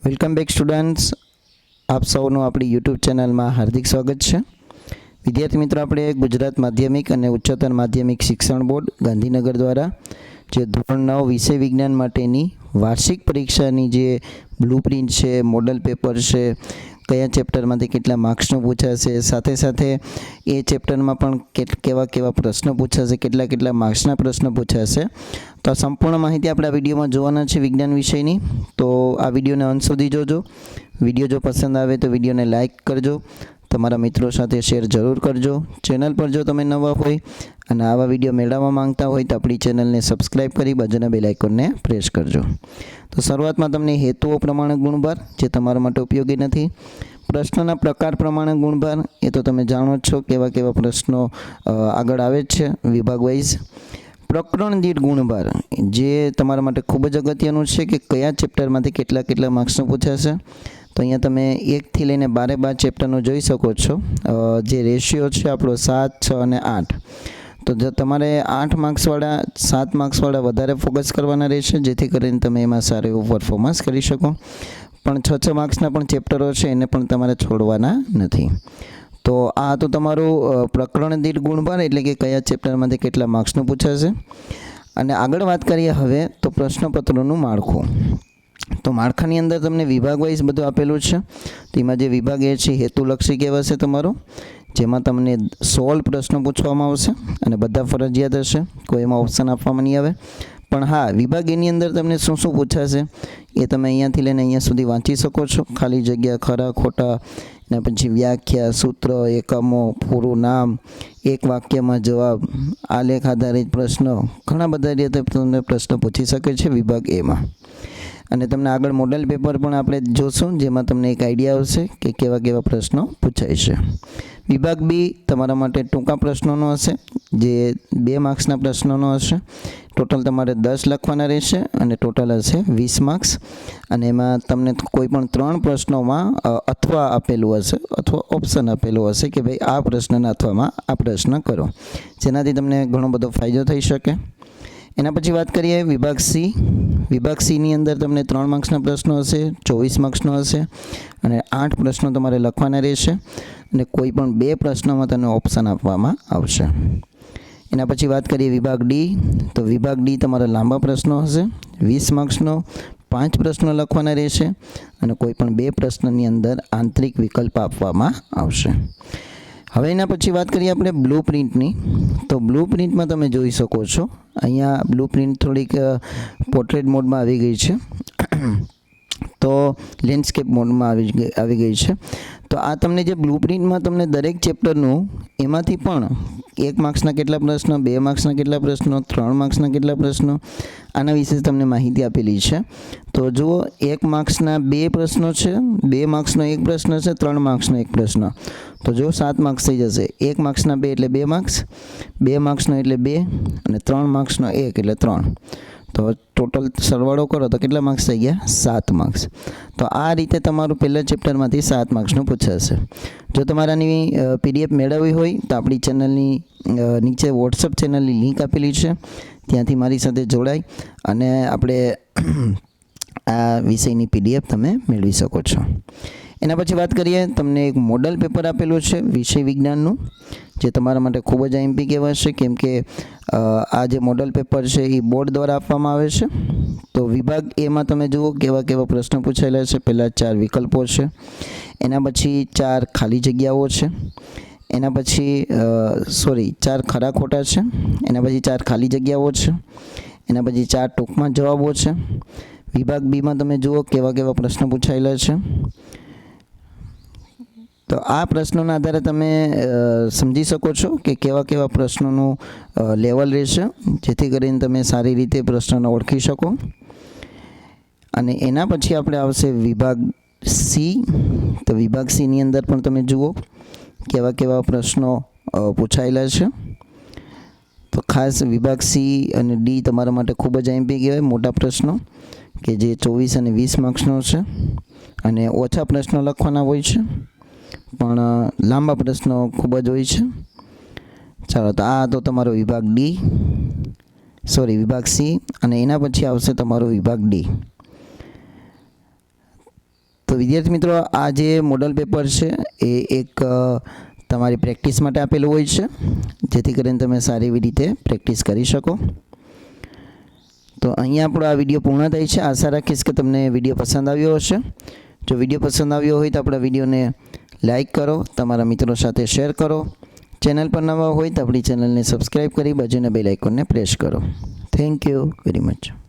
Welcome back students, આપ સૌનું આપણી યુટ્યુબ ચેનલમાં હાર્દિક સ્વાગત છે. વિદ્યાર્થી મિત્રો, આપણે ગુજરાત માધ્યમિક અને ઉચ્ચતર માધ્યમિક શિક્ષણ બોર્ડ ગાંધીનગર દ્વારા જે ધોરણ 9 વિષય વિજ્ઞાન માટેની વાર્ષિક પરીક્ષાની જે બ્લુપ્રિન્ટ છે, મોડલ પેપર છે, કયા ચેપ્ટરમાંથી કેટલા માર્ક્સનું પૂછાશે, સાથે સાથે એ ચેપ્ટરમાં પણ કેવા પ્રશ્નો પૂછાશે, કેટલા માર્ક્સના પ્રશ્નો પૂછાશે, તો આ સંપૂર્ણ માહિતી આપણે આ વિડીયોમાં જોવાના છે વિજ્ઞાન વિષયની. તો આ વિડીયોને અંત સુધી જોજો. વિડીયો જો પસંદ આવે તો વિડીયોને લાઇક કરજો, તમારા મિત્રો સાથે શેર જરૂર કરજો. ચેનલ પર જો તમે નવા હોય અને આવા વિડીયો મેળવવા માંગતા હોય તો આપણી ચેનલને સબસ્ક્રાઈબ કરી બાજુના બેલ આઇકોનને પ્રેસ કરજો. તો શરૂઆતમાં તમને હેતુઓ પ્રમાણે ગુણભાર, જે તમારા માટે ઉપયોગી નથી. પ્રશ્નના પ્રકાર પ્રમાણે ગુણભાર, એ તો તમે જાણો જ છો કેવા પ્રશ્નો આગળ આવે જ છે વિભાગ વાઇઝ. પ્રકરણ દીઠ ગુણભાર, જે તમારા માટે ખૂબ જ અગત્યનું છે કે કયા ચેપ્ટરમાંથી કેટલા માર્ક્સનું પૂછાશે. તો અહીંયા તમે 1 થી લઈને 12 ચેપ્ટરનું જોઈ શકો છો. જે રેશિયો છે આપણો 7, 6 અને 8. તો જો તમારે 8 માર્ક્સવાળા 7 માર્ક્સવાળા વધારે ફોકસ કરવાના રહેશે, જેથી કરીને તમે એમાં સારું એવું પરફોર્મન્સ કરી શકો. પણ 6 માર્ક્સના પણ ચેપ્ટરો છે, એને પણ તમારે છોડવાના નથી. તો આ તો તમારું પ્રકરણ દીઠ ગુણભાર, એટલે કે કયા ચેપ્ટરમાંથી કેટલા માર્ક્સનું પૂછાશે. અને આગળ વાત કરીએ હવે તો પ્રશ્નપત્રનું માળખું. તો માળખાની અંદર તમને વિભાગ વાઇઝ બધું આપેલું છે. તેમાં જે વિભાગ એ છે હેતુલક્ષી કહેવાશે તમારો, જેમાં તમને 16 પ્રશ્નો પૂછવામાં આવશે અને બધા ફરજિયાત હશે, કોઈ એમાં ઓપ્શન આપવામાં નહીં આવે. પણ હા, વિભાગ એની અંદર તમને શું પૂછાશે એ તમે અહીંયાથી લઈને અહીંયા સુધી વાંચી શકો છો. ખાલી જગ્યા, ખરા ખોટા, ને પછી વ્યાખ્યા, સૂત્ર, એકમો, પૂરું નામ, એક વાક્યમાં જવાબ, આલેખ આધારિત પ્રશ્નો, ઘણા બધા રીતે તમને પ્રશ્નો પૂછી શકે છે વિભાગ એમાં. અને તમને આગળ મોડલ પેપર પણ આપણે જોશું, જેમાં તમને એક આઈડિયા આવશે કે કેવા પ્રશ્નો પૂછાય છે. વિભાગ બી તમારા માટે ટૂંકા પ્રશ્નોનો હશે, જે 2 માર્ક્સના પ્રશ્નોનો હશે. ટોટલ તમારે 10 લખવાના રહેશે અને ટોટલ હશે 20 માર્ક્સ. અને એમાં તમને કોઈ પણ 3 પ્રશ્નોમાં અથવા આપેલું હશે અથવા ઓપ્શન આપેલું હશે કે ભાઈ આ પ્રશ્નના અથવામાં આ પ્રશ્ન કરો, જેનાથી તમને ઘણો બધો ફાયદો થઈ શકે. એના પછી વાત કરીએ વિભાગ સી. વિભાગ સીની અંદર તમને 3 માર્ક્સના પ્રશ્નો હશે, 24 માર્ક્સનો હશે અને 8 પ્રશ્નો તમારે લખવાના રહેશે. અને કોઈ પણ 2 પ્રશ્નોમાં તમને ઓપ્શન આપવામાં આવશે. એના પછી વાત કરીએ વિભાગ ડી. તો વિભાગ ડી તમારા લાંબા પ્રશ્નો હશે, 20 માર્ક્સનો, 5 પ્રશ્નો લખવાના રહેશે અને કોઈ પણ 2 પ્રશ્નની અંદર આંતરિક વિકલ્પ આપવામાં આવશે. હવે એના પછી વાત કરીએ આપણે બ્લુ પ્રિન્ટની. તો બ્લુ પ્રિન્ટમાં તમે જોઈ શકો છો, અહીંયા બ્લુ પ્રિન્ટ થોડીક પોર્ટ્રેટ મોડમાં આવી ગઈ છે, તો લેન્ડસ્કેપ મોડમાં આવી ગઈ છે. તો આ તમને જે બ્લુ પ્રિન્ટમાં તમને દરેક ચેપ્ટરનું એમાંથી પણ 1 માર્ક્સના કેટલા પ્રશ્નો, 2 માર્ક્સના કેટલા પ્રશ્નો, 3 માર્ક્સના કેટલા પ્રશ્નો, આના વિશે તમને માહિતી આપેલી છે. તો જુઓ, 1 માર્ક્સના 2 પ્રશ્નો છે, 2 માર્ક્સનો 1 પ્રશ્ન છે, 3 માર્ક્સનો 1 પ્રશ્ન. તો જો 7 માર્ક્સ થઈ જશે. 1 માર્ક્સના 2 એટલે 2 માર્ક્સ, 2 માર્ક્સનો એટલે 2 અને 3 માર્ક્સનો 1 એટલે 3. તો ટોટલ સરવાળો કરો તો કેટલા માર્ક્સ થઈ ગયા? 7 માર્ક્સ. તો આ રીતે તમારું પહેલા ચેપ્ટરમાંથી 7 માર્ક્સનું પૂછાશે. જો તમારાની PDF મેળવવી હોય તો આપણી ચેનલની નીચે વોટ્સઅપ ચેનલની લિંક આપેલી છે, ત્યાંથી મારી સાથે જોડાઈ અને આપણે આ વિષયની PDF તમે મેળવી શકો છો. એના પછી વાત કરીએ, તમને એક મોડલ પેપર આપેલું છે વિષય વિજ્ઞાનનું, જે તમારા માટે ખૂબ જ IMP કહેવાશે, કેમ કે આ જે મોડલ પેપર છે એ બોર્ડ દ્વારા આપવામાં આવે છે. તો વિભાગ એમાં તમે જુઓ કેવા પ્રશ્નો પૂછાયેલા છે. પહેલાં 4 વિકલ્પો છે, એના પછી 4 ખાલી જગ્યાઓ છે, એના પછી 4 ખરા ખોટા છે, એના પછી 4 ખાલી જગ્યાઓ છે, એના પછી 4 ટૂંકમાં જવાબો છે. વિભાગ બીમાં તમે જુઓ કેવા પ્રશ્નો પૂછાયેલા છે. તો આ પ્રશ્નોના આધારે તમે સમજી શકો છો કે કેવા પ્રશ્નોનું લેવલ રહેશે, જેથી કરીને તમે સારી રીતે પ્રશ્નોને ઓળખી શકો. અને એના પછી આપણે આવશે વિભાગ સી. તો વિભાગ સીની અંદર પણ તમે જુઓ કેવા પ્રશ્નો પૂછાયેલા છે. તો ખાસ વિભાગ સી અને ડી તમારા માટે ખૂબ જ IMP કહેવાય, મોટા પ્રશ્નો કે જે 24 અને 20 માર્ક્સનો છે અને ઓછા પ્રશ્નો લખવાના હોય છે, પણ લાંબા પ્રશ્નો ખૂબ જ હોય છે. ચાલો, તો આ તો તમારો વિભાગ વિભાગ સી. અને એના પછી આવશે તમારો વિભાગ ડી. તો વિદ્યાર્થી મિત્રો, આ જે મોડલ પેપર છે એ એક તમારી પ્રેક્ટિસ માટે આપેલું હોય છે, જેથી કરીને તમે સારી એવી રીતે પ્રેક્ટિસ કરી શકો. તો અહીંયા આપણો આ વિડીયો પૂર્ણ થાય છે. આશા રાખીશ કે તમને વિડીયો પસંદ આવ્યો હશે. જો વિડીયો પસંદ આવ્યો હોય તો આપણા વિડીયોને લાઈક કરો, તમારા મિત્રો સાથે શેર કરો. ચેનલ પર નવા હોય તો આપણી ચેનલને સબસ્ક્રાઈબ કરી બાજુના બેલ આઇકોનને પ્રેસ કરો. Thank you very much.